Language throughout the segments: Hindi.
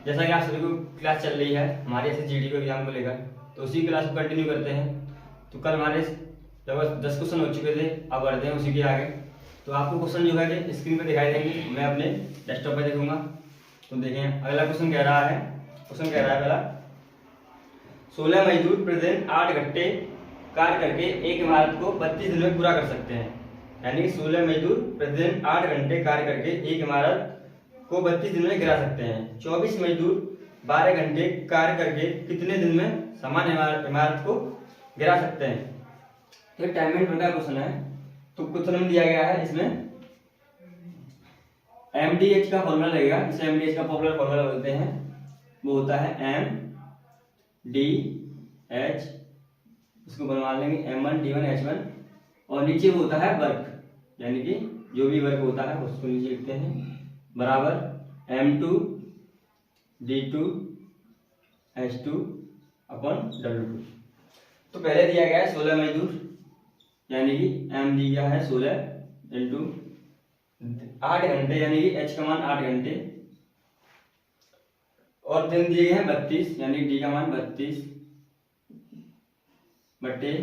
जैसा कि आप सभी को क्लास चल रही है हमारे SSGD को एग्जाम को लेकर, तो उसी क्लास को कंटिन्यू करते हैं। तो कल हमारे लगभग 10 क्वेश्चन हो चुके थे, अब बढ़ते हैं उसी के आगे। तो आपको क्वेश्चन जो है कि स्क्रीन पर दिखाई देंगे, मैं अपने डेस्कटॉप पर देखूंगा। तो देखें, अगला क्वेश्चन कह रहा है पहला, 16 मजदूर प्रतिदिन 8 घंटे कार्य करके एक इमारत को 32 दिन में पूरा कर सकते हैं। यानी 16 मजदूर प्रतिदिन 8 घंटे कार्य करके एक इमारत को 32 दिन में गिरा सकते हैं। 24 मजदूर 12 घंटे कार्य करके कितने दिन में समान इमारत को गिरा सकते हैं। तो टाइम मैनेजमेंट का क्वेश्चन है। तो क्वेश्चन में दिया गया है, इसमें MDH का फॉर्मूला लगेगा। इसे MDH का पॉपुलर फॉर्मूला बोलते हैं, वो होता है MDH, इसको बनवा लेंगे M1 D1 H1, और नीचे वो होता है वर्क, यानी कि जो भी वर्क होता है उसको नीचे लिखते हैं, बराबर M2 D2 H2 upon W2। तो पहले दिया गया है 16 मजदूर, यानी कि M दिया है 16 इंटू 8 घंटे, यानी कि H का मान 8 घंटे, और दिन दिए गए हैं 32, यानी D का मान 32 बटे,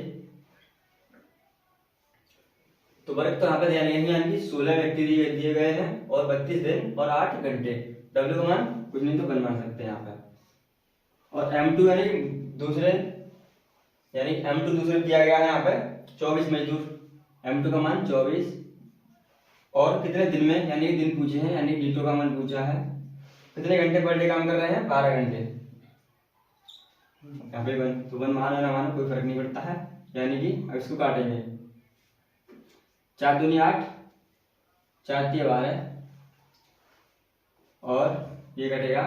तो वर्क तो यहाँ पे ध्यान नहीं, यानी कि 16 व्यक्ति दिए गए हैं और 32 दिन और 8 घंटे। W का मान कुछ नहीं तो बनवा सकते हैं यहाँ पे। और M2 यानी दूसरे, यानी M2 दूसरे दिया गया है यहाँ पे 24 मजदूर, M2 का मान 24, और कितने दिन में, यानी दिन पूछे हैं, यानी D2 का मान पूछा है, कितने घंटे पर डे काम कर रहे हैं, 12 घंटे। यहाँ पे तो वन माना ना माना कोई फर्क नहीं पड़ता है, यानी कि अब इसको काटेंगे, 4 दूनी 8, 4 तिया 12, और ये कटेगा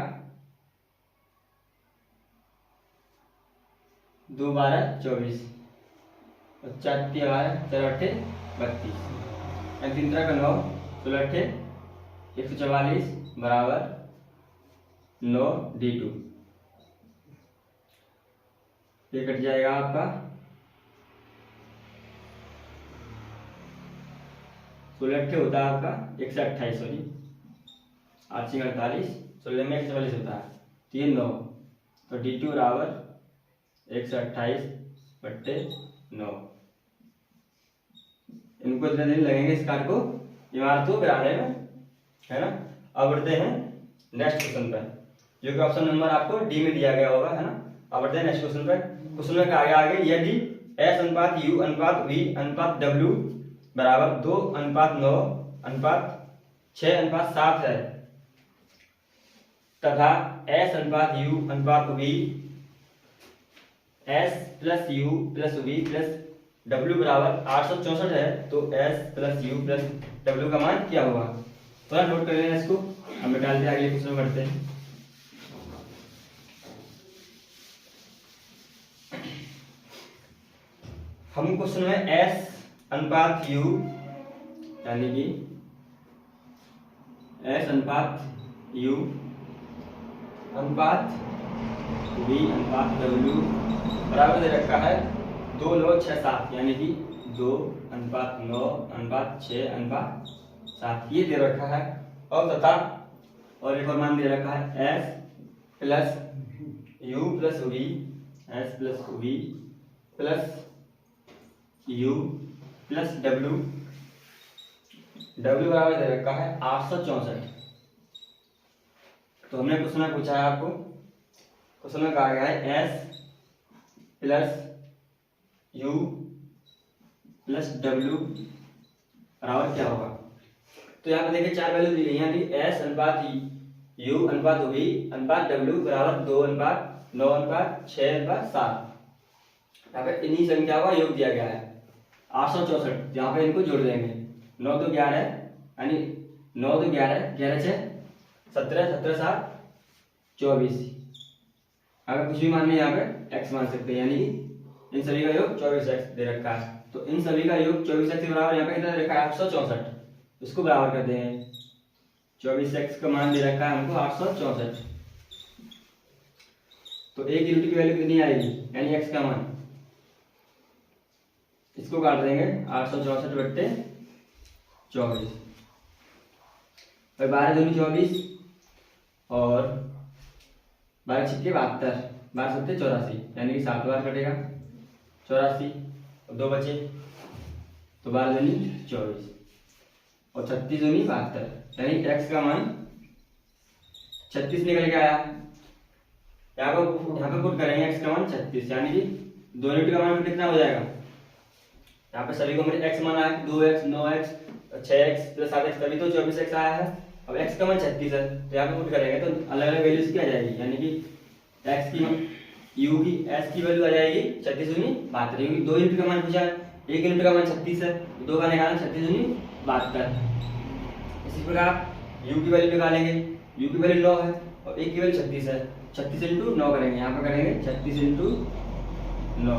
2 12 24, और 4 तिया 12, 4 8 32, 3 3 9, 16 8 144 बराबर 9 D2। ये कट जाएगा आपका 16 होता है आपका 128, सॉरी 8 48, 16 में 144 होता है, 3 9, तो D2 बराबर 128 बट्टे 9। इनको इतने दिन लगेंगे इस कार्य को, इमारत को गिराने में, है ना। अब बढ़ते हैं नेक्स्ट क्वेश्चन पर, जो कि ऑप्शन नंबर आपको डी में दिया गया होगा, है ना। अब बढ़ते हैं नेक्स्ट क्वेश्चन पर। क्वेश्चन में कहा गया आगे, यदि S अनुपात U अनुपात V अनुपात W बराबर 2 अनुपात 9 अनुपात 6 अनुपात 7 है, तथा S अनुपात U अनुपात V S plus U plus V plus W बराबर 864 है, तो S plus U plus W का मान क्या होगा। थोड़ा नोट कर लेना इसको, हम निकालते हैं, अगले क्वेश्चन में बढ़ते हैं। हम क्वेश्चन में S अनुपात U, यानी कि S अनुपात U अनुपात V अनुपात W बराबर दे रखा है 2 9 6 7, यानी कि 2 अनुपात 9 अनुपात 6 अनुपात 7 ये दे रखा है, और तथा और एक और मान दे रखा है S plus U plus V, S plus V plus U plus W बराबर दे रखा है 864। तो हमने क्वेश्चन में पूछा है आपको, क्वेश्चन में कहा गया है S plus U plus W बराबर क्या होगा। तो यहाँ पे देखिए 4 वैल्यू दी गई है, यानी S अनुपात U अनुपात V अनुपात W बराबर 2 अनुपात 9 अनुपात 6 अनुपात 7। यहाँ पे इन्हीं संख्या का योग दिया गया है 864। यहाँ पे इनको जोड़ देंगे, 9 तो 11, यानी 9 तो 11, 11 6 17, 17 7 24। अगर कुछ भी मान यहाँ पे x मान सकते हैं, यानी इन सभी का योग 24x दे रखा है। तो इन सभी का योग 24x के बराबर यहाँ पे कितना दे रखा है 864, इसको बराबर कर देंगे। 24x का मान दे रखा है हमको 864, तो एक यूनिट की वैल्यू कितनी आएगी, यानी x का मान, इसको काट देंगे 864 बट्टे 24, और 12 दूनी 24, और 12 छिक्के 72, 12 सत्ते 84, यानी कि 7 बार कटेगा 84, और 2 बचे तो 12 दूनी 24 और 36 दूनी 72, यानी x का मान 36 निकल के आया। यहाँ पे पुट करेंगे x का मान 36, यानी कि 2 यूनिट का मान कितना हो जाएगा। यहाँ पे सभी को मेरे x मान आया 2x 9x 6x plus 7x, तभी तो 24x आया है। अब x का मान 36 है, तो यहाँ पे पुट करेंगे तो अलग अलग वैल्यूज की आ जाएगी, यानी कि x की u की s की वैल्यू आ जाएगी 36 दूनी 72, क्योंकि 2 यूनिट का मान पूछा है, 1 यूनिट का मान 36 है, 2 का निकालना 36 दूनी 72। इसी प्रकार u की वैल्यू निकालेंगे, u की वैल्यू 9 है और 1 की वैल्यू 36 है, 36 इंटू 9 करेंगे, यहाँ पे करेंगे 36 इंटू 9,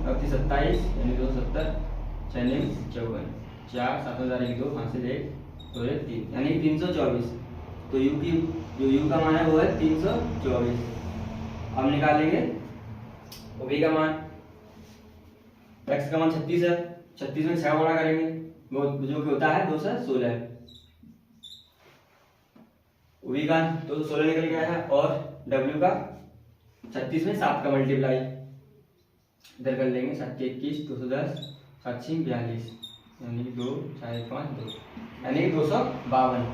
27 यानी 270, 6 54, 4 7 2 5 से 1 2 3, यानी 324। तो u की जो u का मान है वो है 324। अब निकालेंगे v का मान, x का मान 36 है, 36 में 6 गुणा करेंगे, वो जो कि होता है 216। v का 216 निकल गया है, और w का 36 में 7 का मल्टीप्लाई इधर कर लेंगे, 7 21 210 7 42, यानी कि 2 4 5 2, यानी कि 252।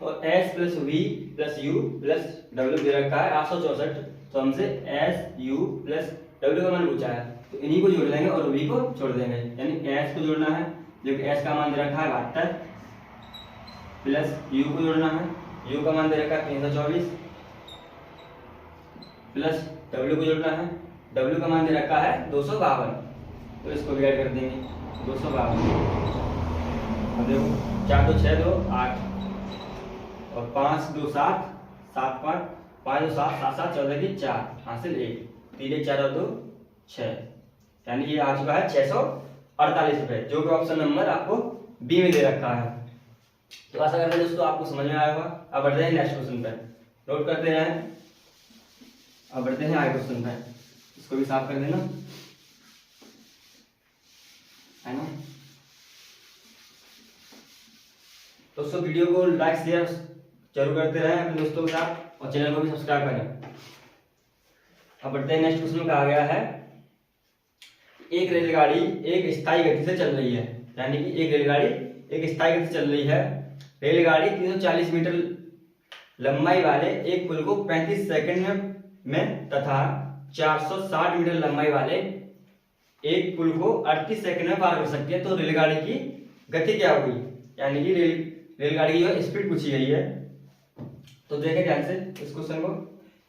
और s plus v plus u plus w दे रखा है 864, तो हमसे s u प्लस w का मान पूछा है, तो इन्हीं को जोड़ देंगे और v को छोड़ देंगे, यानी s को जोड़ना है जो कि s का मान दे रखा है 72, प्लस u को जोड़ना है, u का मान दे रखा है 324, प्लस w को जोड़ना है, w का मान दे रखा है 252, तो इसको भी ऐड कर देंगे 252। अब देखो 4 2 6 2 8 और 5 2 7 7 5 5 2 7 7 7 14 की 4 हासिल 1 3 1 4 और 2 6, यानी ये आ चुका है 648 रुपए, जो कि ऑप्शन नंबर आपको बी में दे रखा है। तो आशा करते हैं दोस्तों आपको समझ में आया होगा। अब बढ़ते हैं नेक्स्ट क्वेश्चन पर, नोट करते हैं। अब बढ़ते हैं आगे क्वेश्चन पर, इसको भी साफ कर देना है ना। दोस्तों वीडियो को लाइक शेयर जरूर करते रहें अपने दोस्तों के साथ, और चैनल को भी सब्सक्राइब करें। अब बढ़ते हैं नेक्स्ट क्वेश्चन में, कहा गया है एक रेलगाड़ी एक स्थायी गति से चल रही है, यानी कि एक रेलगाड़ी एक स्थायी गति से चल रही है। रेलगाड़ी 340 मीटर लंबाई वाले एक पुल को 35 सेकंड में तथा 460 मीटर लंबाई वाले एक पुल को 38 सेकंड में पार कर सकती है, तो रेलगाड़ी की गति क्या होगी, यानी कि रेलगाड़ी की जो स्पीड पूछी गई है। तो देखें ध्यान से इस क्वेश्चन को।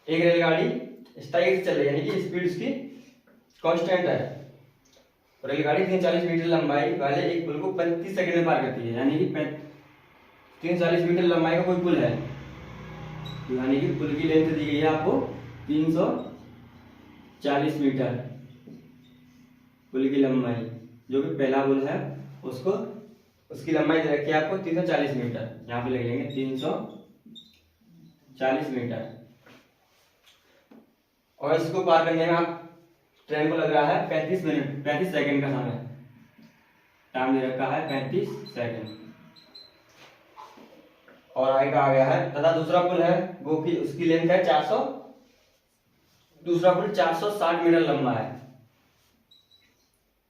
एक रेलगाड़ी स्थायी गति से चल रही है, यानी कि स्पीड उसकी कांस्टेंट है। रेलगाड़ी 340 मीटर लंबाई वाले एक पुल को 35 सेकंड में पार करती है, यानी कि 340 मीटर लंबाई का कोई पुल है, यानी कि पुल की लेंथ दी गई है आपको 340 मीटर पुल की लंबाई, जो कि पहला पुल है उसको उसकी लंबाई दे रखी है आपको 340 मीटर, यहाँ पे लिख लेंगे 340 मीटर। और इसको पार करने में आप ट्रेन को लग रहा है 35 मिनट 35 सेकंड का समय, टाइम दे रखा है 35 सेकंड। और आगे कहा गया है तथा दूसरा पुल है वो कि उसकी लेंथ है 400, दूसरा पुल 460 मीटर लंबा है।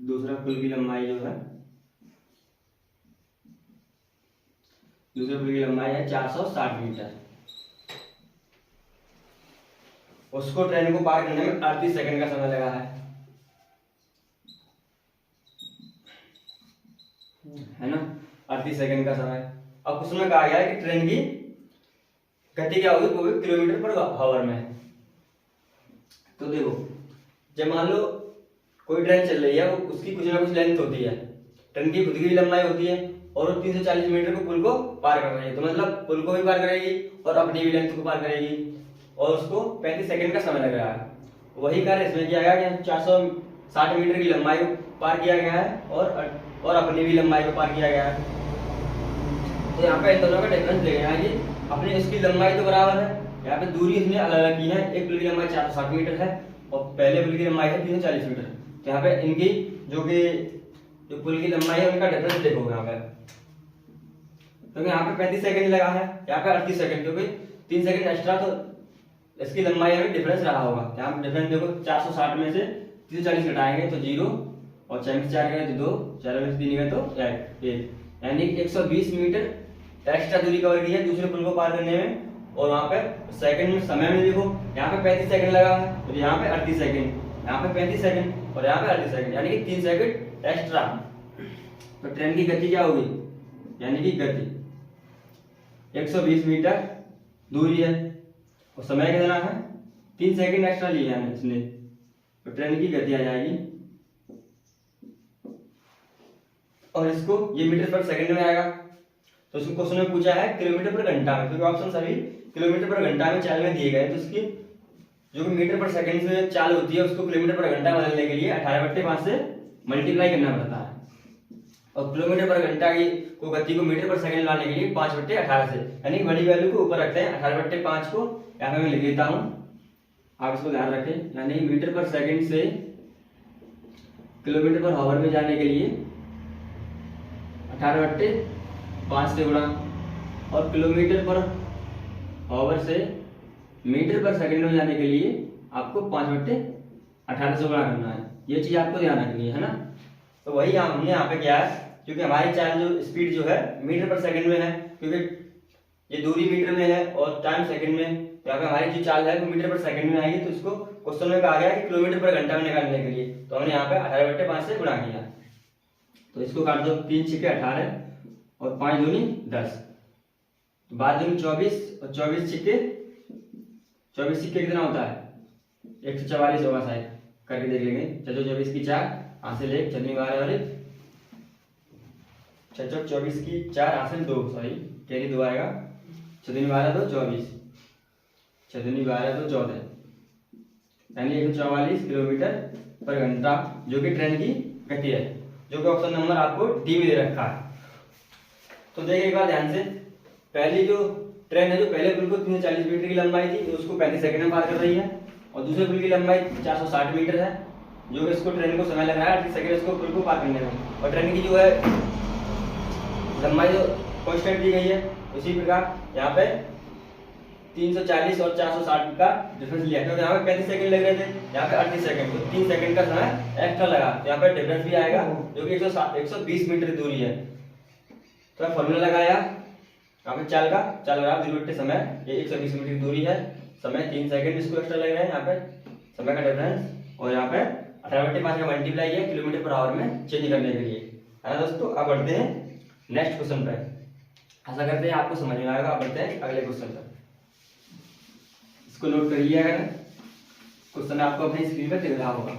दूसरा पुल की लंबाई जो है, दूसरे पुल की लंबाई है 460 मीटर। उसको ट्रेन को पार करने में 38 सेकंड का समय लगा है ना, 38 सेकंड का समय। अब उसमें कहा गया है कि ट्रेन की गति क्या होगी, वो भी किलोमीटर पर आवर में। तो देखो जब मान लो कोई ट्रेन चल रही है, वो उसकी कुछ ना कुछ लेंथ होती है, ट्रेन की खुद की लंबाई होती है, और वो 340 मीटर को पुल को पार कर रही है, तो मतलब पुल को भी पार करेगी और अपनी भी लेंथ को पार करेगी, और उसको 35 सेकंड का समय लग रहा है। वही कार्य इसमें किया गया कि 460 मीटर की लंबाई को पार किया गया है और अपनी भी लंबाई को पार किया गया है। तो यहाँ पे इन दोनों का डिफरेंस देखें कि अपनी उसकी लंबाई तो बराबर है, यहाँ पे दूरी इसने अलग अलग की है। एक पुल की लंबाई 460 मीटर है और पहले पुल की लंबाई है 340 मीटर। तो यहाँ पे इनकी जो पुल की लंबाई है उनका डिफरेंस देखो यहाँ पे। क्योंकि यहाँ पे 35 सेकंड लगा है, यहाँ पे 38 सेकंड, क्योंकि 3 सेकंड एक्स्ट्रा तो इसकी लंबाई में डिफरेंस रहा होगा। यहाँ पे डिफरेंस देखो 460 में से 340 घटाएंगे तो 0 और 4 में से 4 गए तो 2, 4 में से 3 गए तो 1, यानी 120 मीटर एक्स्ट्रा दूरी कवर की है दूसरे पुल को पार करने में। और वहाँ पे सेकंड में समय में देखो यहाँ पे 35 सेकंड लगा है और यहाँ पे 38 सेकंड, यहाँ पे 35 सेकंड और यहाँ पे 38 सेकंड, यानी कि 3 सेकंड एक्स्ट्रा। तो ट्रेन की गति क्या होगी, यानी कि गति 120 मीटर दूरी है और समय कितना है 3 सेकंड एक्स्ट्रा लिया है इसने, तो ट्रेन की गति आ जाएगी। और इसको ये मीटर पर सेकंड में आएगा, तो इसको क्वेश्चन में पूछा है किलोमीटर पर घंटा में, क्योंकि ऑप्शन सभी किलोमीटर पर घंटा में चाल में दिए गए, तो इसकी जो कि मीटर पर सेकंड से चाल होती है उसको किलोमीटर पर घंटा बदलने के लिए 18/5 से मल्टीप्लाई करना पड़ता है। और किलोमीटर पर घंटा की को गति को मीटर पर सेकंड लाने के लिए 5/18 से, यानी बड़ी वैल्यू को ऊपर रखते हैं। 18/5 को यहाँ पे मैं लिख देता हूँ, आप इसको ध्यान रखें। यानी मीटर पर सेकंड से किलोमीटर पर आवर में जाने के लिए 18/5 से गुणा, और किलोमीटर पर आवर से मीटर पर सेकंड में जाने के लिए आपको 5/18 से गुणा करना है। ये चीज आपको ध्यान रखनी है ना। तो वही हमने यहाँ पे किया है, क्योंकि हमारी चाल जो स्पीड जो है मीटर पर सेकंड में है, क्योंकि ये दूरी मीटर में है और टाइम सेकंड में, तो यहाँ पे हमारी जो चाल है वो मीटर पर सेकंड में आएगी। तो इसको क्वेश्चन में कहा गया है कि किलोमीटर पर घंटा में निकालने के लिए, तो हमने यहाँ पे 18/5 से गुणा किया। तो इसको काट दो, 3 छिके 18 और 5 दूनी 10, 12 दूनी 24 और 24 छिके कितना होता है 144 होगा शायद, करके देख लेंगे। 24 की 4 हासिल 1, 12 और 24 की 4 हासिल 2, सॉरी कैरी 2 आएगा। 12 तो 24, 12 तो 14, यानी 144 किलोमीटर पर घंटा, जो कि ट्रेन की गति है, जो कि ऑप्शन नंबर आपको डी में दे रखा है। तो देखिए एक बार ध्यान से, पहली जो ट्रेन है जो पहले पुल को 340 मीटर की लंबाई थी, उसको 35 सेकंड में पार कर रही है, और दूसरे पुल की लंबाई 460 मीटर है, जो कि इसको ट्रेन को समय लग रहा है 38 सेकंड इसको पुल को पार करने में। और ट्रेन की जो है लंबाई जो कांस्टेंट दी गई है, उसी प्रकार यहाँ पे 340 और 460 का डिफरेंस लिया, क्योंकि यहाँ पे 35 सेकंड लग रहे थे, यहाँ पे 38 सेकंड, तो 3 सेकंड का समय एक्स्ट्रा लगा, तो यहाँ पे डिफरेंस भी आएगा, जो कि 120 मीटर दूरी है। तो फॉर्मूला लगाया यहाँ पे चाल लगा दूरी समय, ये 120 मीटर की दूरी है, समय 3 सेकंड इसको एक्स्ट्रा लग रहे हैं यहाँ पे समय का डिफरेंस, और यहाँ पे 18/5 का मल्टीप्लाई है किलोमीटर पर आवर में चेंज करने के लिए, है ना दोस्तों। अब बढ़ते हैं नेक्स्ट क्वेश्चन पे, आशा करते हैं आपको समझ में आएगा। अब बढ़ते हैं अगले क्वेश्चन पर, इसको नोट करिए, अगर क्वेश्चन आपको अपनी स्क्रीन पर दिख रहा होगा।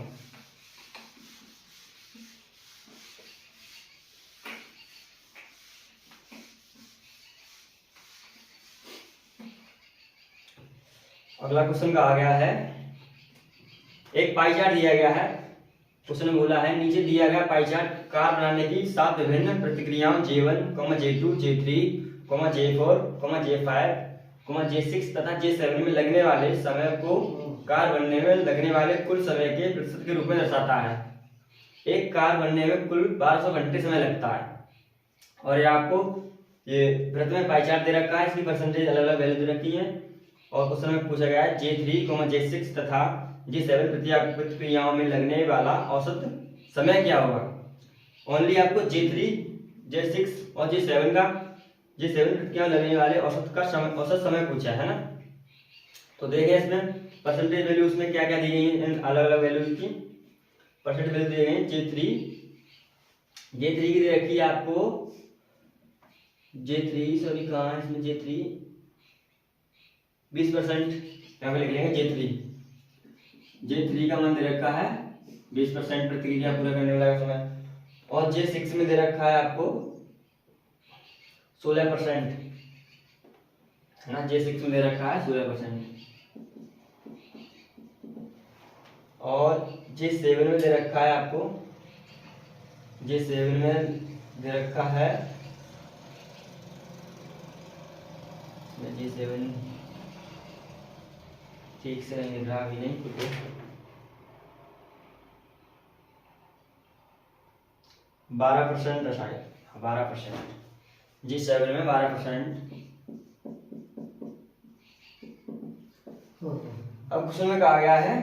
अगला क्वेश्चन कहा गया है, एक पाई चार्ट दिया गया है, क्वेश्चन में बोला है नीचे दिया गया पाई चार्ट कार बनाने की 7 विभिन्न प्रतिक्रियाओं J1, J2, J3, J4, J5, J6 तथा J7 में लगने वाले समय को कार बनने में लगने वाले कुल समय के प्रतिशत के रूप में दर्शाता है। एक कार बनने में कुल 1200 घंटे समय लगता है, और ये आपको ये वृत्त में पाई चार्ट दे रखा है, इसकी परसेंटेज अलग अलग वैल्यू दे रखी है। और क्वेश्चन में पूछा गया है J3, J6 तथा J7 प्रतिक्रियाओं में लगने वाला औसत समय क्या होगा। ओनली आपको J3, J6 और J7 प्रतिक्रियाओं में लगने वाले औसत समय पूछा है ना। तो देखिए इसमें परसेंटेज वैल्यू उसमें क्या क्या दी गई है, अलग अलग वैल्यूज की परसेंटेज वैल्यू दी गई है। J3 की दे रखी है आपको, J3 सॉरी कहाँ है इसमें, J3 20%, यहाँ पे लिख लेंगे J3 का मान दे रखा है 20% प्रतिक्रिया पूरा करने वाला समय। और J6 में दे रखा है आपको 16%, है ना, J6 में दे रखा है 16%। और J7 में दे रखा है आपको, J7 में दे रखा है J7 ठीक से नहीं दिख रहा अभी, नहीं कुछ 12% शायद, 12%, G7 में 12%। अब क्वेश्चन में कहा गया है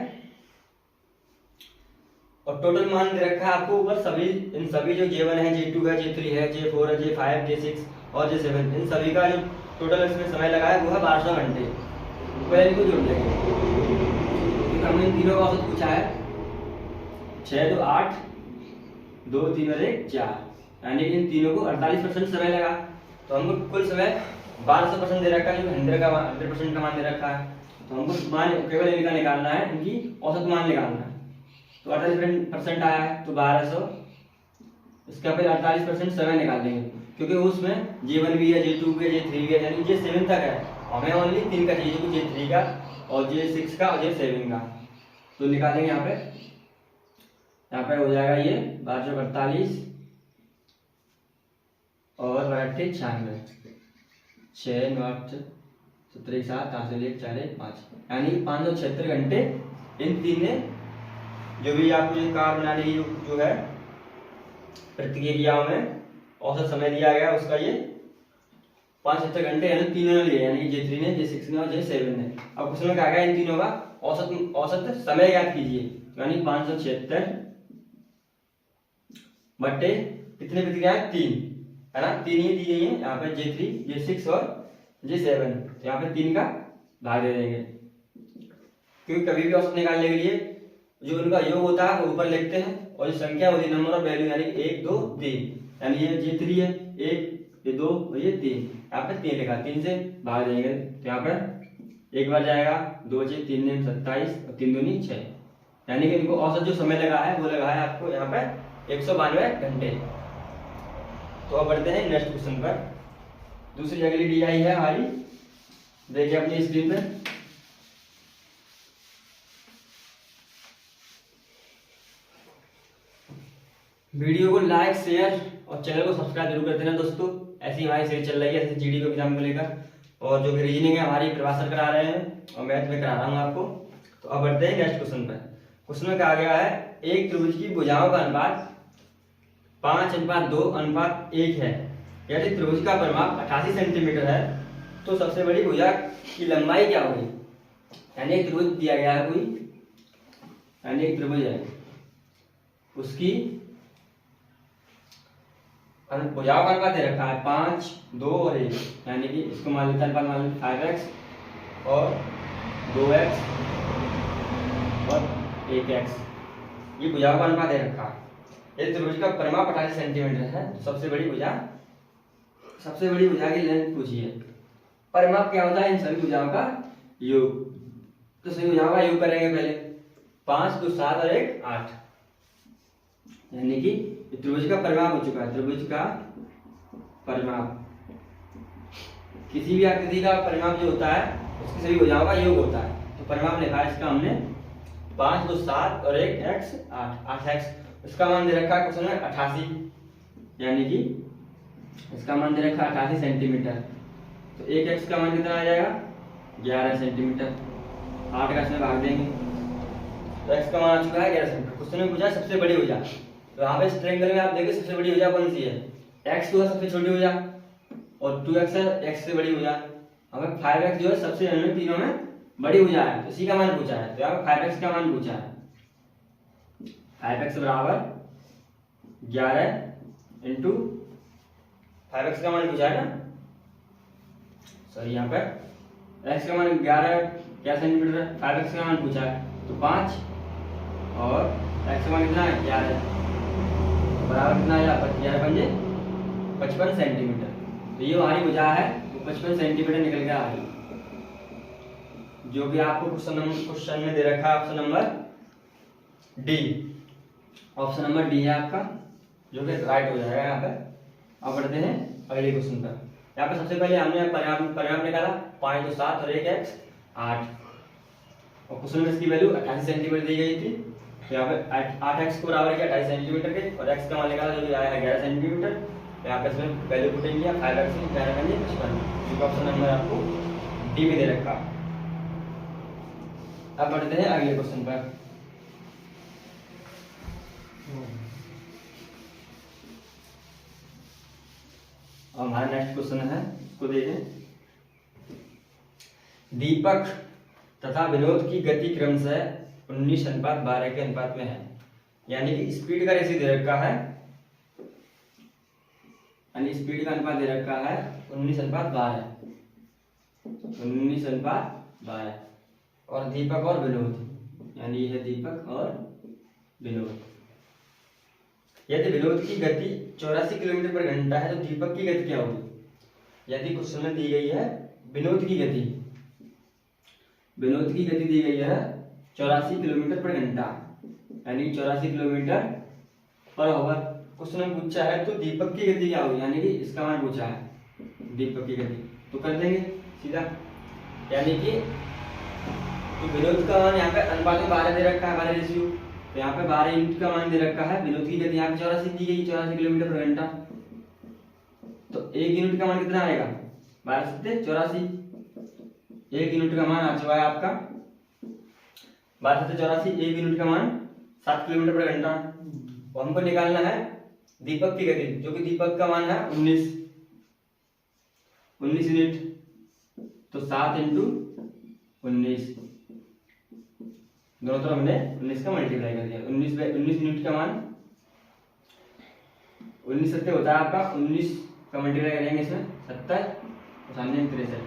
और टोटल मान दे रखा है आपको ऊपर सभी, इन सभी जो J1 है, J2 है, J3 है, J4 है, J5, J6 और J7, इन सभी का जो टोटल इसमें समय लगा है वो है 1200 घंटे। पहले इनको जोड़ लेंगे क्योंकि हमने इन तीनों का औसत पूछा है। 6 2 8, 2 3 और 1 4, यानी कि इन तीनों को 48% समय लगा। तो हमको कुल समय 1200% दे रखा है, जो 100% का मान दे रखा है। तो हमको मान केवल इनका निकालना है, इनकी औसत मान निकालना है। तो 48% आया है तो 1200, इसका फिर 48% समय निकाल देंगे क्योंकि उसमें J1 भी है, J2 भी है, J3 भी है, यानी J7 तक है। हमें ओनली 3 का चाहिए, J3 का और J6 का और J7 का। तो निकालेंगे यहाँ पे हो जाएगा ये 1248 और 96, 6 9 8 17 7 8 1 4 1 5, यानी 576 घंटे इन तीन ने, जो भी आपको जो कार बनाने की जो है प्रतिक्रियाओं में औसत समय दिया गया उसका ये 576 घंटे यानी तीनों ने लिए, यानी J3 ने, J6 ने और J7 ने। अब क्वेश्चन में कहा गया इन तीनों का औसत समय ज्ञात कीजिए, यानी 576 बट्टे कितने प्रतिक्रियाएं, 3 है ना, 3 ही दी गई है यहाँ पे, J3 J6 और J7। तो यहाँ पे 3 का भाग दे देंगे क्योंकि कभी भी औसत निकालने के लिए जो उनका योग होता है वो ऊपर लिखते हैं और जो संख्या होती है नंबर ऑफ वैल्यू, यानी 1 2 3, यानी ये J3 है 1, ये 2 और ये 3, यहाँ पे 3 लिखा, 3 से भाग देंगे। तो यहाँ पर एक बार जाएगा 2 से 3 ने 27 और 3 दूनी 6, यानी कि इनको औसत जो समय लगा है वो लगा है आपको यहाँ पे 192 घंटे। तो अब बढ़ते हैं नेक्स्ट क्वेश्चन पर। दूसरी अगली डी आई है हमारी, देखिए अपनी स्क्रीन पे। वीडियो को लाइक शेयर और चैनल को सब्सक्राइब जरूर कर देना दोस्तों। ऐसी हमारी सीरीज चल रही है ऐसे जीडी को एग्जाम को लेकर, और जो रीजनिंग है हमारी प्रभासर करा रहे हैं और मैथ में करा रहा हूँ आपको। तो अब बढ़ते हैं नेक्स्ट क्वेश्चन पर। क्वेश्चन में कहा गया है एक त्रिभुज की भुजाओं का अनुपात 5:2:1 है, यदि त्रिभुज का परिमाप 88 सेंटीमीटर है तो सबसे बड़ी भुजा की लंबाई क्या होगी। यानी एक त्रिभुज दिया गया है कोई, यानी एक त्रिभुज है उसकी भुजाओं का अनुपात दे रखा है 5 2 और 1, यानी कि इसको मान लेते हैं 5x और 2x और 1x, ये भुजाओं का अनुपात दे रखा है। यदि त्रिभुज का परिमाप 88 सेंटीमीटर है तो सबसे बड़ी भुजा की लेंथ पूछिए। परिमाप क्या होता है, इन सभी भुजाओं का योग। तो सभी भुजाओं का योग करेंगे पहले, 5 2 7 और 1 8, यानी कि त्रिभुज का परिमाप हो चुका है। त्रिभुज का परिमाप, किसी भी आकृति का परिमाप जो होता है उसकी सभी भुजाओं का योग होता है। तो परिमाप लिखा है इसका हमने 5 2 7 और 1 x 8x, इसका मान दे रखा है क्वेश्चन में 88, यानी कि इसका मान दे रखा है 88 सेंटीमीटर। तो 1x का मान कितना आ जाएगा 11 सेंटीमीटर, 8 का इसमें भाग देंगे तो x का मान आ चुका है 11 सेंटीमीटर। क्वेश्चन में पूछा सबसे बड़ी भुजा, तो यहाँ पे इस ट्रायंगल में आप देखिए सबसे बड़ी भुजा कौन सी है, x तो है सबसे छोटी भुजा और 2x है x से बड़ी भुजा। हमें 5x जो है सबसे तीनों में बड़ी भुजा है, इसी का मान पूछा है। तो यहाँ पे 5x का मान पूछा है, 5x बराबर 11 इंटू 5x का मान पूछा है ना, सॉरी यहाँ पे x का मान 11 क्या सेंटीमीटर है, 5x का मान पूछा है तो 5 और x का मान कितना है 11, बराबर कितना आया 11 55 सेंटीमीटर। तो ये हमारी भुजा है वो 55 सेंटीमीटर निकल के आ रही, जो कि आपको क्वेश्चन में दे रखा है option number D. Option number D है आपका, जो कि राइट हो जाएगा यहाँ पे। अब बढ़ते हैं अगले क्वेश्चन पर। यहाँ पे सबसे पहले हमने परिमाप निकाला 5 2 7 और 1 x 8, और क्वेश्चन में इसकी वैल्यू 88 सेंटीमीटर दी गई थी। तो यहाँ पे 8x को बराबर किया 28 सेंटीमीटर के, और x का मान निकाला जो आया है 11 सेंटीमीटर। तो यहाँ पे इसमें वैल्यू पुटिंग किया 5x 11 55, ऑप्शन नंबर आपको डी में दे रखा। अब बढ़ते हैं अगले क्वेश्चन पर। और हमारा नेक्स्ट क्वेश्चन है, इसको देखें। दीपक तथा विनोद की गति क्रमशः 19:12 के अनुपात में है। यानी कि स्पीड का रेशियो दे रखा है, यानी स्पीड का अनुपात दे रखा है 19:12, 19:12। और दीपक और विनोद, यानी यह दीपक और विनोद। यदि विनोद की गति 84 किलोमीटर पर घंटा है तो दीपक की गति क्या होगी? यदि क्वेश्चन में दी गई है विनोद की गति, विनोद की गति दी गई है 84 किलोमीटर पर घंटा, यानी 84 किलोमीटर पर आवर। क्वेश्चन में पूछा है तो दीपक की गति क्या होगी, यानी कि इसका मान पूछा है दीपक की गति, तो कर देंगे सीधा। यानी कि तो विनोद का मान यहाँ पे अनुपात में 12 दे रखा है, हमारे रेशियो, तो यहाँ पे 12 यूनिट का मान दे रखा है। विनोद की गति यहाँ पे 84 दी गई, 84 किलोमीटर पर घंटा, तो 1 यूनिट का मान कितना आएगा? 12 सत्ते 84। 1 यूनिट का मान आ चुका है आपका 12 सत्ते 84। 1 यूनिट का मान 7 किलोमीटर पर घंटा। तो हमको निकालना है दीपक की गति, जो कि दीपक का मान है 19 यूनिट, तो 7 इंटू 19, दोनों तरफ हमने 19 का मल्टीप्लाई कर दिया। 19 यूनिट का मान 19 सत्ते होता है आपका, 19 का मल्टीप्लाई करेंगे इसमें 70 और सामने 63,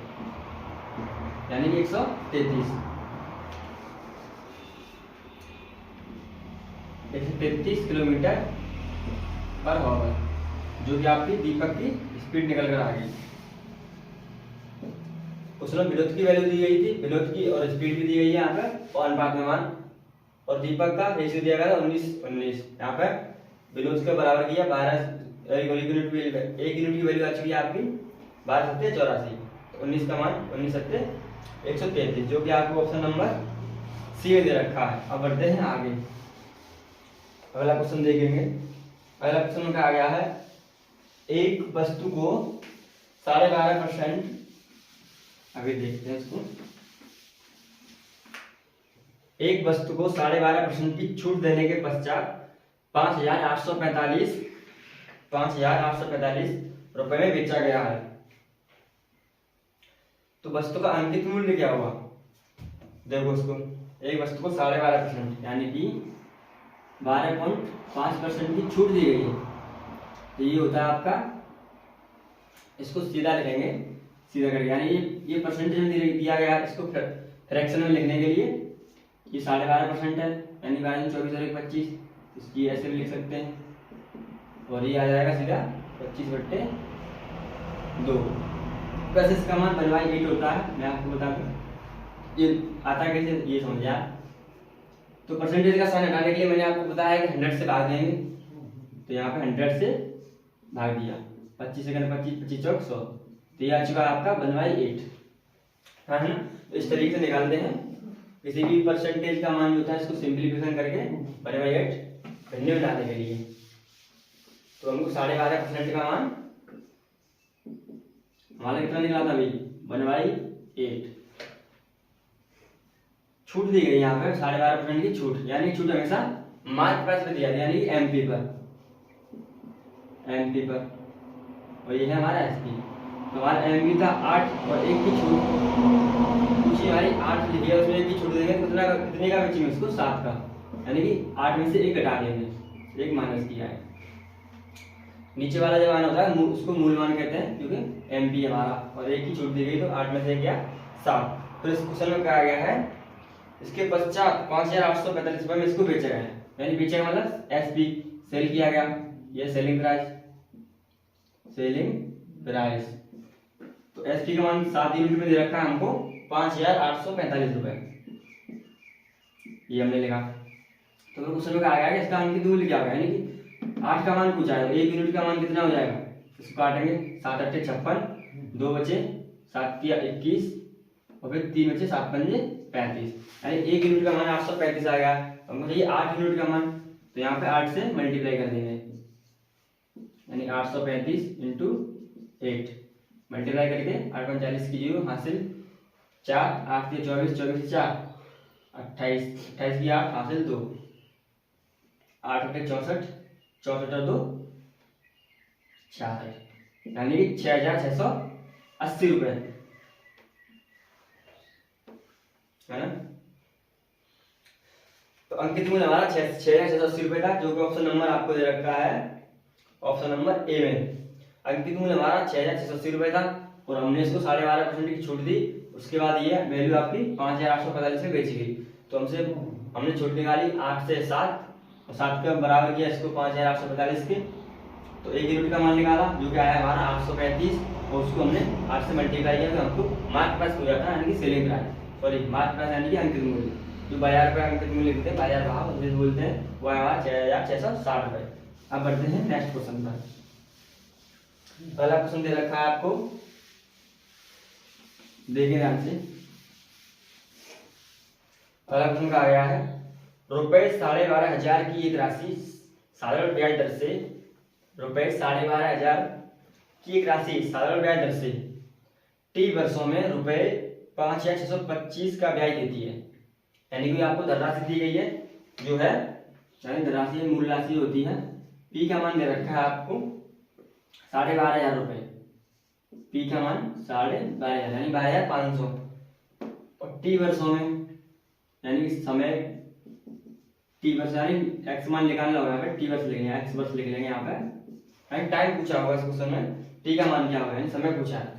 यानी कि 133 किलोमीटर पर आवर, जो कि आपकी दीपक की स्पीड निकल कर आ गई। उसमें विनोद की वैल्यू दी गई थी, विनोद की और स्पीड भी दी गई है यहाँ पे, और अनुपात में मान, और दीपक का रेशियो दिया गया था 19। यहाँ पे विनोद के बराबर किया 12, 1 यूनिट की वैल्यू आ चुकी है आपकी 12 सत्ते 84, तो 19 का मान 19 सत्ते 133, जो कि आपको ऑप्शन नंबर सी में दे रखा है। अब बढ़ते हैं आगे, अगला क्वेश्चन देखेंगे। अगला क्वेश्चन में कहा गया है एक वस्तु को 12.5%, अभी देखते हैं इसको। एक वस्तु को 12.5% की छूट देने के पश्चात 5,845 रुपए में बेचा गया है, तो वस्तु का अंकित मूल्य क्या हुआ? देखो इसको, एक वस्तु को 12.5% यानी कि 12.5% की छूट दी गई है, तो ये होता है आपका, इसको सीधा लिखेंगे, सीधा करके, यानी ये परसेंटेज में दिया गया है, इसको फ्रैक्शन में लिखने के लिए ये 12.5% है, यानी 24 और 25, इसकी ऐसे भी लिख सकते हैं, और ये आ जाएगा सीधा 25/2। वैसे इसका मान 1/8 होता है, मैं आपको बता दूं ये आता कैसे, ये समझ जाए। तो परसेंटेज का साइन हटाने के लिए मैंने आपको बताया कि 100 से भाग देंगे, तो यहाँ पे 100 से भाग दिया, 25 से 25, 25 चौक 100, तो ये आ चुका है आपका 1/8, है ना। तो इस तरीके से निकालते हैं किसी भी परसेंटेज का मान जो होता है, इसको सिंप्लीफिकेशन करके 1/8 घंटे में डालने के लिए। तो हमको 12.5% का मान हमारा कितना निकला था भाई? 1/8। छूट दी गई यहाँ पे 12.5% की छूट, यानी छूट हमेशा मार्क प्राइस पे दिया, यानी एमपी पर, और ये है हमारा एसपी। तो हमारा एमपी था 8 और 1 की छूट, कुछ हमारी 8 लिखी है, उसमें 1 की छूट देंगे, कितने का बचेंगे उसको? 7 का, यानी कि 8 में से 1 घटा देंगे, 1 माइनस किया है। नीचे वाला जो मान होता है उसको मूल मान कहते हैं, क्योंकि एमपी हमारा, और 1 की छूट दी गई, तो 8 में से 1 गया 7। तो इस क्वेश्चन में कहा गया है इसके पश्चात 5,845 रुपए में इसको बेचा गया है, यानी बेचा मतलब एसपी सेल किया गया, ये सेलिंग प्राइस। तो एसपी का मान 7 यूनिट में दे रखा है हमको 5,845 रुपए, ये हमने लिखा। तो क्वेश्चन में कहा गया है इसका अंकित मूल्य क्या होगा, यानी कि 8 का मान पूछा है, 1 यूनिट का मान कितना हो जाएगा? इसको काटेंगे, 7 8 56, 2 बचे 7 3 21, और फिर 3 बचे 7 5 35, यानी 1 यूनिट का मान 835 आ गया। हमको चाहिए 8 यूनिट का मान, तो यहाँ पे 8 से मल्टीप्लाई कर देंगे, यानी 835 इंटू 8, मल्टीप्लाई करके 8 45 की 0 हासिल 4, 8 से 24, 24 से 4 28, 28 की 8 हासिल 2, 8 64, 64 और 2 66, यानी कि 6,680 रुपए, है ना। तो अंकित मूल्य हमारा 6,680 रुपए था, जो कि ऑप्शन नंबर आपको दे रखा है ऑप्शन नंबर ए में। अंकित मूल्य हमारा 6,680 रुपए था और हमने इसको 12.5% की छूट दी। उसके बाद ये वैल्यू आपकी 5,845 में बेची गई। तो हमने छूट निकाली 8 से 7 और 7 का बराबर किया इसको 5,845 के। तो एक यूनिट का मान निकाला जो कि आया हमारा 835 और उसको हमने 8 से मल्टीप्लाई किया तो हमको मार्क प्राइस हो जाता है, यानी कि selling price, sorry mark price यानी कि अंकित मूल्य, जो बाजार पर अंकित मूल्य लिखते हैं, बाजार भाव जिसे बोलते हैं, वो हमारा 6,660 रुपए। अब बढ़ते हैं नेक्स्ट क्वेश्चन पर। पहला क्वेश्चन दे रखा है आपको, देखिए ध्यान से। पहला क्वेश्चन का आ गया है, रुपए 12,500 की एक राशि साधारण ब्याज दर से, रुपए 12,500 की एक राशि साधारण ब्याज दर से टी वर्षों में रुपए 5,625 का ब्याज देती है। यानी कि आपको धनराशि दी गई है जो है, यानी धनराशि मूल राशि होती है। पी का मान दे रखा है आपको 12,500 रुपए, पी का मान 12,500 यानी 12,500 और टी वर्षों में यानी समय टी वर्ष यानी एक्स मान निकालना होगा, यहाँ पे टी वर्ष लिखेंगे, एक्स वर्ष लिख लेंगे यहाँ पे। टाइम पूछा होगा इस क्वेश्चन में, टी का मान क्या होगा यानी समय पूछा है।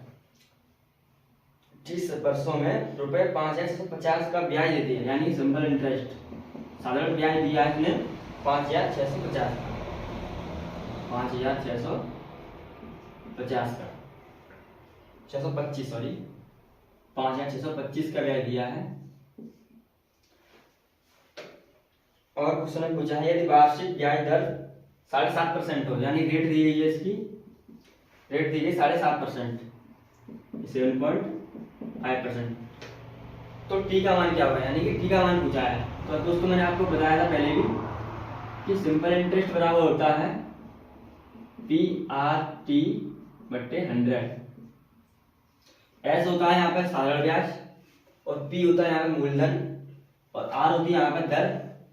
30 वर्षों में रुपए 5,650 का ब्याज देती है, यानी सिंपल इंटरेस्ट, साधारण ब्याज दिया है इसने 5,650 का, 5,650 का, 625 सॉरी 5,625 का ब्याज दिया है। और क्वेश्चन में पूछा है यदि वार्षिक ब्याज दर 7.5% हो, यानी रेट दी गई है इसकी, रेट दी गई 7.5%, 7.5%, तो टी का मान क्या होगा, यानी कि टी का मान पूछा है। तो दोस्तों मैंने आपको बताया था पहले भी कि सिंपल इंटरेस्ट बराबर होता है PRT बट्टे 100। एस होता है यहाँ पे साधारण ब्याज और P होता है यहाँ पे मूलधन और R होती है यहाँ पे दर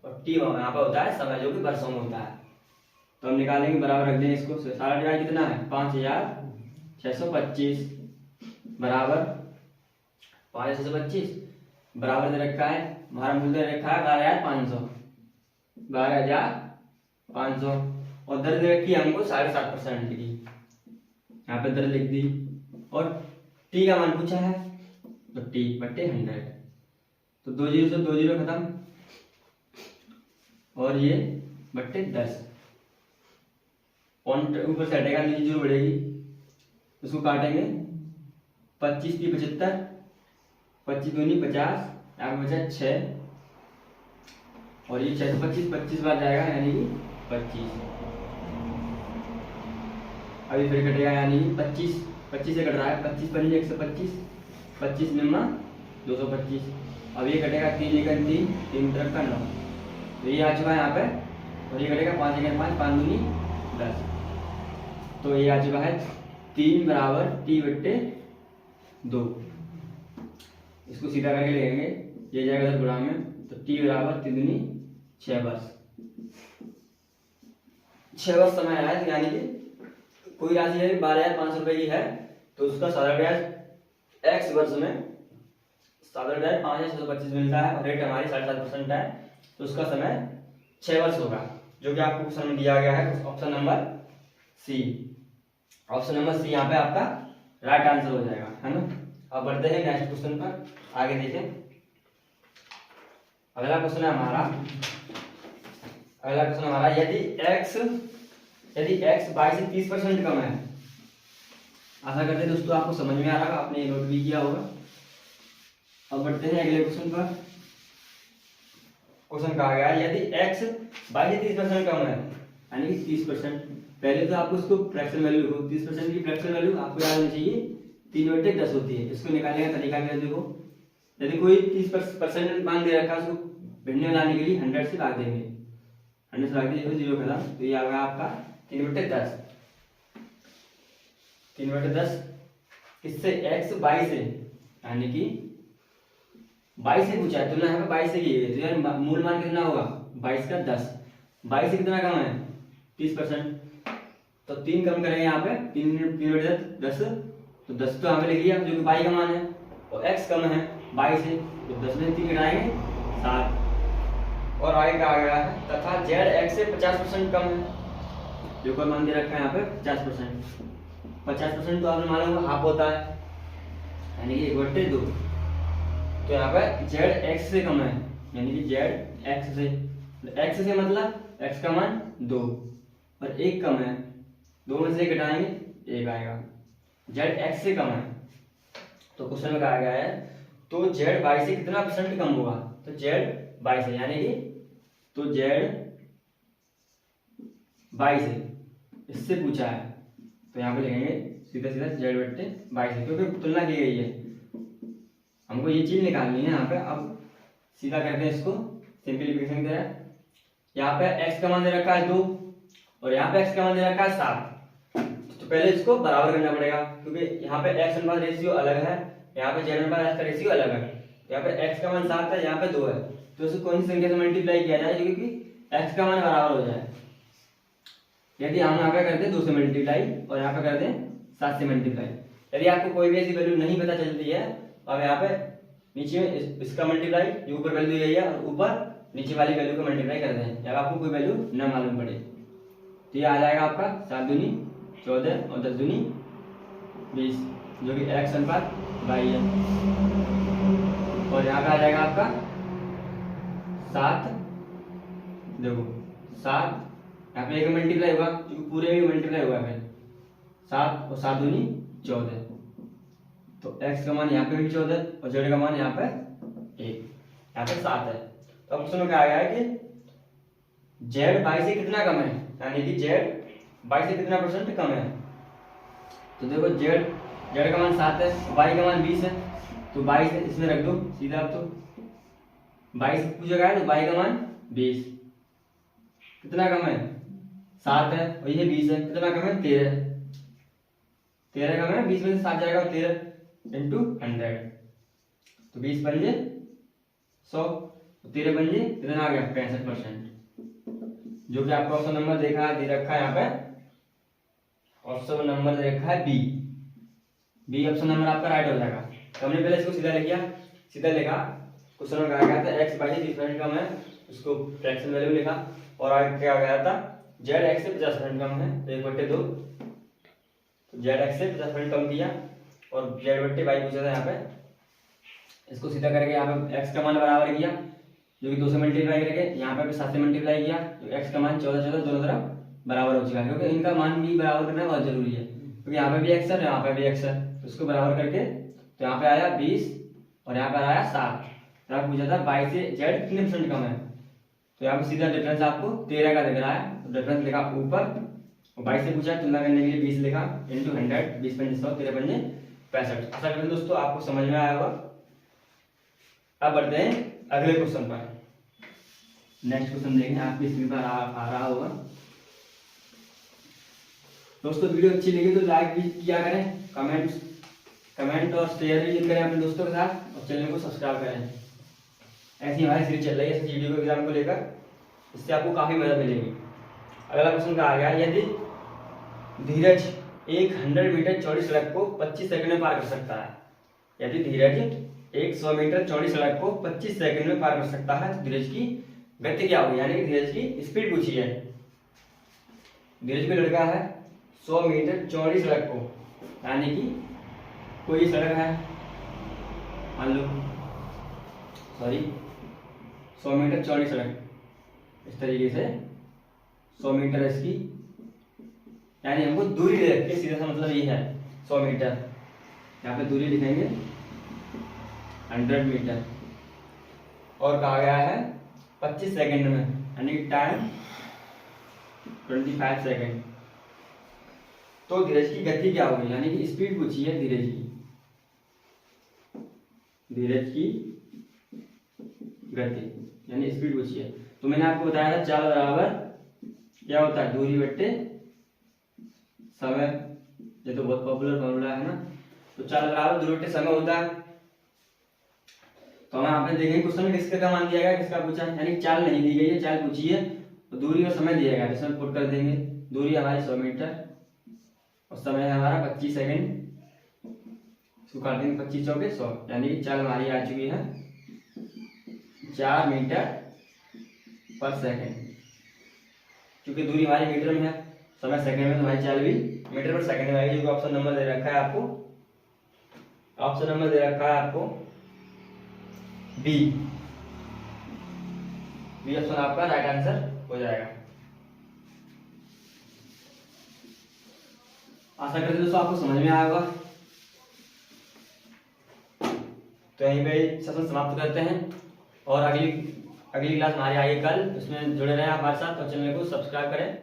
और T यहाँ पे होता है समय, जो कि वर्षों में होता है। तो हम निकालेंगे, बराबर रख देंगे इसको। साधारण ब्याज कितना है 5,625 बराबर 5,625 बराबर दे रखा है, हमारा मूलधन रखा है 12,500, 12,500 और दर दे रखी है हमको 7.5% की, यहाँ पे दर लिख दी। और टी का मान पूछा है तो टी बट्टे 100, तो 2 जीरो से 2 जीरो खत्म और ये बट्टे 10, पॉइंट ऊपर से हटेगा, नीचे जीरो बढ़ेगी, उसको काटेंगे। 25 की 75, 25 दूनी 50, यहाँ बचा 6 और ये 6 से 25 बार जाएगा यानी कि 25। अभी फिर कटेगा यानी 25 से कट रहा है, 25 पंजे 125, 25 निम्मा 225। अब ये कटेगा 3 एकड़ 3 तरफ का 9, तो ये आ चुका है यहाँ पे। और ये कटेगा 5 एकड़ 5, 5 दूनी 10, तो ये आ चुका है 3 बराबर टी बट्टे 2। इसको सीधा करके लिखेंगे, ये जाएगा इधर गुणा में, तो टी बराबर 3 दूनी 6 वर्ष, 6 वर्ष समय आया। यानी कि कोई राशि है 12,500 रुपए की है तो उसका साधारण ब्याज एक्स वर्ष में साधारण ब्याज 5,625 मिलता है और रेट हमारी 7.5% है, तो उसका समय 6 वर्ष होगा, जो कि आपको क्वेश्चन में दिया गया है option number C. Option number C यहाँ पे आपका राइट आंसर हो जाएगा, है ना। अब बढ़ते हैं नेक्स्ट क्वेश्चन पर, आगे देखें। अगला क्वेश्चन है हमारा, यदि x 22 से 30% कम है, आशा करते हैं दोस्तों आपको समझ में आ रहा होगा, आपने नोट भी किया होगा। अब बढ़ते हैं अगले क्वेश्चन पर। क्वेश्चन कहा गया है यदि x 22 से 30% कम है, यानी कि 30%, पहले तो आपको इसको फ्रैक्शन वैल्यू 30% की फ्रैक्शन वैल्यू आपको याद होनी चाहिए 3/10 होती है। इसको निकालने का तरीका क्या है, देखो यदि कोई 30% मान दे रखा है, उसको भिन्न में लाने के लिए 100 से भाग देंगे, 100 से भाग देंगे 0 खत्म, तो ये आ गया आपका 3/10। 3/10 इससे x 22 है, यानी कि 22 से पूछा है, तुलना यहाँ पे 22 से की है, तो यार मूल मान कितना होगा 22 का 10, 22 से कितना कम है 30%, तो 3 कम करेंगे यहाँ पे, 3 10, तो 10 तो हमें लिख लिया जो कि y का मान है, और x कम है y से, तो 10 में 3 घटाएंगे 7। और आगे कहा गया है तथा z x से 50% कम है, जो कोई मान दे रखा है यहाँ पे 50%। 50% तो आपने मालूम है हाफ होता है, यानी कि 1/2। तो यहाँ पे z x से कम है, यानी कि z x से, x से मतलब x का मान 2 और 1 कम है, 2 में से 1 घटाएंगे 1 आएगा, z x से कम है। तो क्वेश्चन में कहा गया है तो z y से कितना % कम होगा, तो z y से, यानी कि तो z y से, इससे पूछा है, तो यहाँ पे लिखेंगे सीधा सीधा z/y से, क्योंकि तुलना की गई है, हमको ये चीज निकालनी है यहाँ पे। अब सीधा करते हैं इसको सिंपलीफिकेशन की तरह। यहाँ पे x का मान दे रखा है 2 और यहाँ पे x का मान दे रखा है 7, तो पहले इसको बराबर करना पड़ेगा, क्योंकि यहाँ पे x अनुपात रेशियो अलग है, यहाँ पे z अनुपात x का रेशियो अलग है। यहाँ पे x का मान 7 है, यहाँ पे 2 है, तो इसको कौन सी संख्या से मल्टीप्लाई किया जाए क्योंकि x का मान बराबर हो जाए। यदि हम यहाँ पे करते 2 से मल्टीप्लाई और यहाँ पे करते 7 से मल्टीप्लाई, यदि आपको कोई भी ऐसी वैल्यू नहीं पता चलती है, अब यहाँ पे नीचे इसका मल्टीप्लाई, जो ऊपर वैल्यू यही है, और ऊपर नीचे वाली वैल्यू को मल्टीप्लाई कर दें जब आपको कोई वैल्यू न मालूम पड़े। तो ये आ जाएगा आपका 7 दूनी 14 और 10 दूनी 20, जो कि x अनुपात y है। और यहाँ पे आ जाएगा आपका 7, देखो 7, यहाँ पे एक मल्टीप्लाई होगा क्योंकि पूरे में मल्टीप्लाई होगा, फिर 7 और 7 दूनी 14, तो x का मान यहाँ पे भी 14 और z का मान यहाँ पे 1, यहाँ पे 7 है। तो अब क्वेश्चन क्या आ गया है कि z y से कितना कम है, यानी कि z y से कितना % कम है। तो देखो z का मान 7 है, y का मान 20 है, तो y से इसमें रख दो सीधा। अब तो y से पूछेगा है तो y का मान 20, कितना कम है 7 है, और ये 20 है, कितना कम है 13, 13 कम है, 20 में से 7 जाएगा 13 इंटू 100, तो 20 पंजे 100, 13 पंजे कितना आ गया 65%, जो कि आपका ऑप्शन नंबर देखा है, दे रखा है यहाँ पे, ऑप्शन नंबर दे रखा है बी ऑप्शन नंबर आपका राइट हो जाएगा। तो हमने पहले इसको सीधा लिखा, सीधा लिखा, क्वेश्चन में कहा गया था x y से 30% कम है, उसको फ्रैक्शन वैल्यू लिखा, और आगे क्या गया था z x से 50% कम है, तो 1/2, तो z x से 50% कम किया, और z/y पूछा था यहाँ पे, इसको सीधा करके यहाँ पे x का मान बराबर किया, जो कि 2 से मल्टीप्लाई करके यहाँ पे 7 से मल्टीप्लाई किया, तो x का मान 14 दोनों तरफ बराबर हो चुका है, क्योंकि इनका मान भी बराबर करना बहुत जरूरी है, क्योंकि यहाँ पे भी x है यहाँ पे भी x है, तो इसको बराबर करके तो यहाँ पे आया 20 और यहाँ पे आया 7। तो आपको पूछा था y से z कितने % कम है, तो यहाँ पे सीधा डिफरेंस आपको 13 का दिख रहा है, तो डिफरेंस लिखा ऊपर, और 22 से पूछा तुलना करने के लिए 20 लिखा इंटू 100, 20 पंजे 100, 13 पंजे 65। आशा करते हैं दोस्तों आपको समझ में आया होगा। अब बढ़ते हैं अगले क्वेश्चन पर। नेक्स्ट क्वेश्चन देखें, आपकी स्क्रीन पर आ रहा होगा। दोस्तों वीडियो अच्छी लगी तो लाइक भी किया करें, कमेंट और शेयर भी करें अपने दोस्तों के साथ, और चैनल को सब्सक्राइब करें। ऐसी हमारी सीरीज चल रही है वीडियो को एग्जाम को लेकर, इससे आपको काफी मदद मिलेगी। अगला क्वेश्चन का आ गया, यदि धीरज 100 मीटर चौड़ी सड़क को 25 सेकंड में पार कर सकता है, यदि धीरज 100 मीटर चौड़ी सड़क को 25 सेकंड में पार कर सकता है, तो धीरज की गति क्या होगी, यानी कि धीरज की स्पीड पूछी है। धीरज का लड़का है 100 मीटर चौड़ी सड़क को, यानी कि कोई सड़क है, मान लो 100 मीटर चौड़ी सड़क, इस तरीके से 100 मीटर इसकी, यानी हमको दूरी दे रखी है, सीधा सा मतलब ये है 100 मीटर, यहाँ पे दूरी लिखेंगे 100 मीटर, और कहा गया है 25 सेकंड में, यानी टाइम 25 सेकंड। तो धीरज की गति क्या होगी, यानी कि स्पीड पूछी है धीरज की, धीरज की गति यानी स्पीड पूछी है। तो मैंने आपको बताया था चाल बराबर क्या होता है, दूरी बट्टे समय, ये तो बहुत पॉपुलर फॉर्मूला है ना। तो चाल बराबर दूरी बट्टे समय होता है। तो हम यहाँ पे देखेंगे क्वेश्चन में किसका मान दिया गया, किसका पूछा, यानी चाल नहीं दी गई है, चाल पूछी है, तो दूरी और समय दिया गया, इसमें पुट कर देंगे। दूरी हमारी 100 मीटर और समय है हमारा 25 सेकेंड। इसको काट देंगे 25 चौके 100, यानी कि चाल हमारी आ चुकी है 4 मीटर पर सेकेंड। क्योंकि दूरी हमारी मीटर में है, समय सेकंड में, तो हमारी चाल भी मीटर पर सेकंड में आएगी। जो ऑप्शन नंबर दे रखा है आपको, ऑप्शन नंबर दे रखा है आपको बी। बी ऑप्शन आपका राइट आंसर हो जाएगा। आशा करते दोस्तों आपको समझ में आया होगा। तो यहीं पे सेशन समाप्त करते हैं, और अगली क्लास हमारी आएगी कल, उसमें जुड़े रहें हमारे साथ और चैनल को सब्सक्राइब करें।